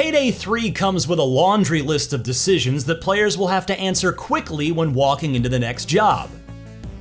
Payday 3 comes with a laundry list of decisions that players will have to answer quickly when walking into the next job.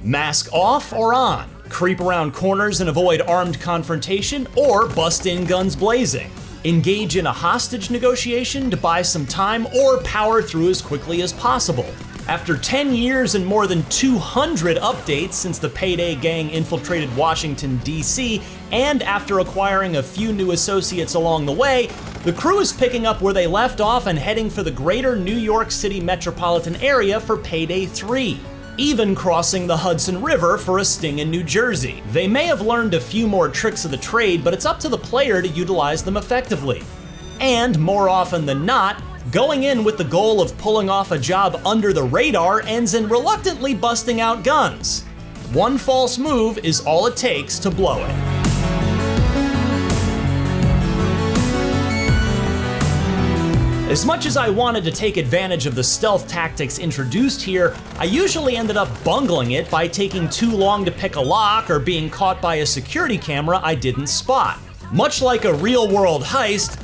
Mask off or on? Creep around corners and avoid armed confrontation, or bust in guns blazing? Engage in a hostage negotiation to buy some time, or power through as quickly as possible? After 10 years and more than 200 updates since the Payday gang infiltrated Washington, D.C., and after acquiring a few new associates along the way, the crew is picking up where they left off and heading for the greater New York City metropolitan area for Payday 3. Even crossing the Hudson River for a sting in New Jersey. They may have learned a few more tricks of the trade, but it's up to the player to utilize them effectively. And more often than not, going in with the goal of pulling off a job under the radar ends in reluctantly busting out guns. One false move is all it takes to blow it. As much as I wanted to take advantage of the stealth tactics introduced here, I usually ended up bungling it by taking too long to pick a lock or being caught by a security camera I didn't spot. Much like a real-world heist,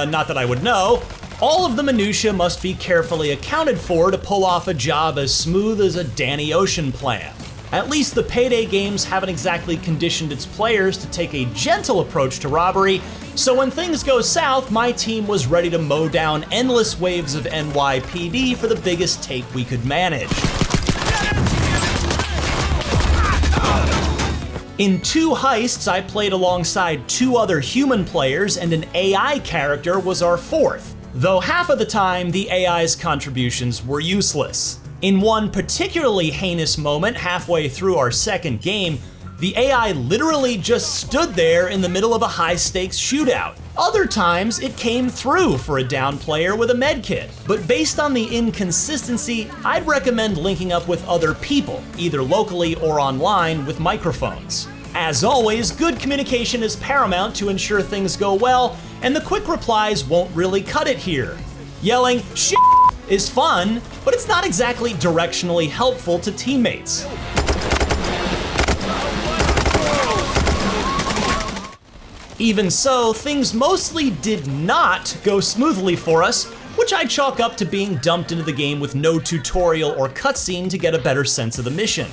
not that I would know, all of the minutiae must be carefully accounted for to pull off a job as smooth as a Danny Ocean plan. At least the Payday games haven't exactly conditioned its players to take a gentle approach to robbery, so when things go south, my team was ready to mow down endless waves of NYPD for the biggest take we could manage. In 2 heists, I played alongside 2 other human players, and an AI character was our 4th, though half of the time the AI's contributions were useless. In one particularly heinous moment halfway through our second game, the AI literally just stood there in the middle of a high-stakes shootout. Other times, it came through for a down player with a medkit. But based on the inconsistency, I'd recommend linking up with other people, either locally or online, with microphones. As always, good communication is paramount to ensure things go well, and the quick replies won't really cut it here. Yelling "shit" is fun, but it's not exactly directionally helpful to teammates. Even so, things mostly did not go smoothly for us, which I chalk up to being dumped into the game with no tutorial or cutscene to get a better sense of the mission.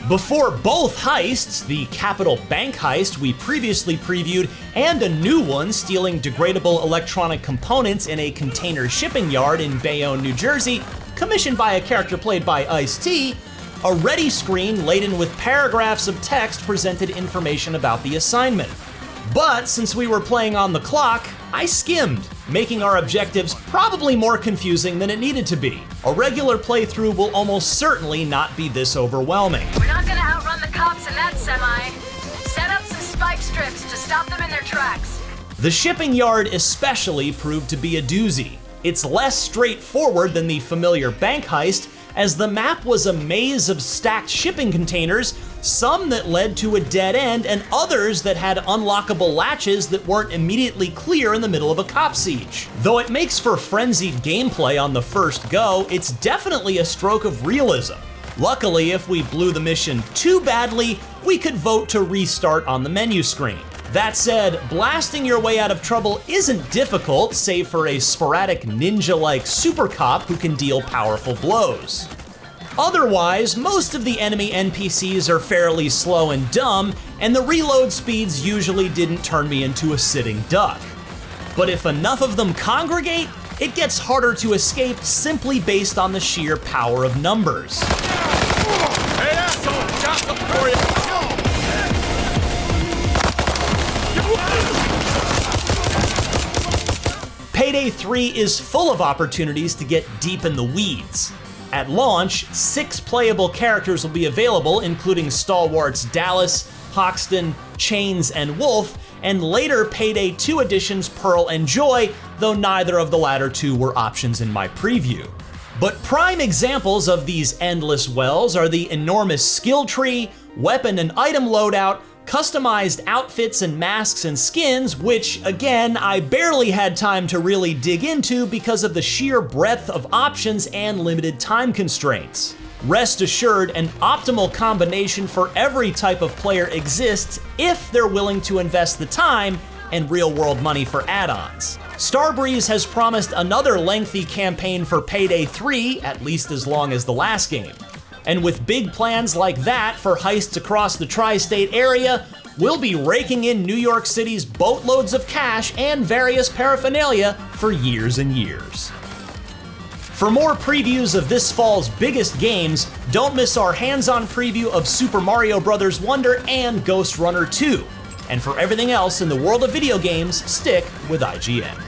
Before both heists, the capital bank heist we previously previewed, and a new one stealing degradable electronic components in a container shipping yard in Bayonne, New Jersey, commissioned by a character played by Ice-T, a ready screen laden with paragraphs of text presented information about the assignment. But since we were playing on the clock, I skimmed, making our objectives probably more confusing than it needed to be. A regular playthrough will almost certainly not be this overwhelming. We're not gonna outrun the cops in that semi. Set up some spike strips to stop them in their tracks. The shipping yard especially proved to be a doozy. It's less straightforward than the familiar bank heist, as the map was a maze of stacked shipping containers, some that led to a dead end and others that had unlockable latches that weren't immediately clear in the middle of a cop siege. Though it makes for frenzied gameplay on the first go, it's definitely a stroke of realism. Luckily, if we blew the mission too badly, we could vote to restart on the menu screen. That said, blasting your way out of trouble isn't difficult, save for a sporadic ninja-like super cop who can deal powerful blows. Otherwise, most of the enemy NPCs are fairly slow and dumb, and the reload speeds usually didn't turn me into a sitting duck. But if enough of them congregate, it gets harder to escape simply based on the sheer power of numbers. Hey, asshole! Got something for you! Payday 3 is full of opportunities to get deep in the weeds. At launch, 6 playable characters will be available, including stalwarts Dallas, Hoxton, Chains, and Wolf, and later Payday 2 editions Pearl and Joy, though neither of the latter two were options in my preview. But prime examples of these endless wells are the enormous skill tree, weapon and item loadout, customized outfits and masks and skins, which, again, I barely had time to really dig into because of the sheer breadth of options and limited time constraints. Rest assured, an optimal combination for every type of player exists if they're willing to invest the time and real-world money for add-ons. Starbreeze has promised another lengthy campaign for Payday 3, at least as long as the last game. And with big plans like that for heists across the tri-state area, we'll be raking in New York City's boatloads of cash and various paraphernalia for years and years. For more previews of this fall's biggest games, don't miss our hands-on preview of Super Mario Bros. Wonder and Ghost Runner 2. And for everything else in the world of video games, stick with IGN.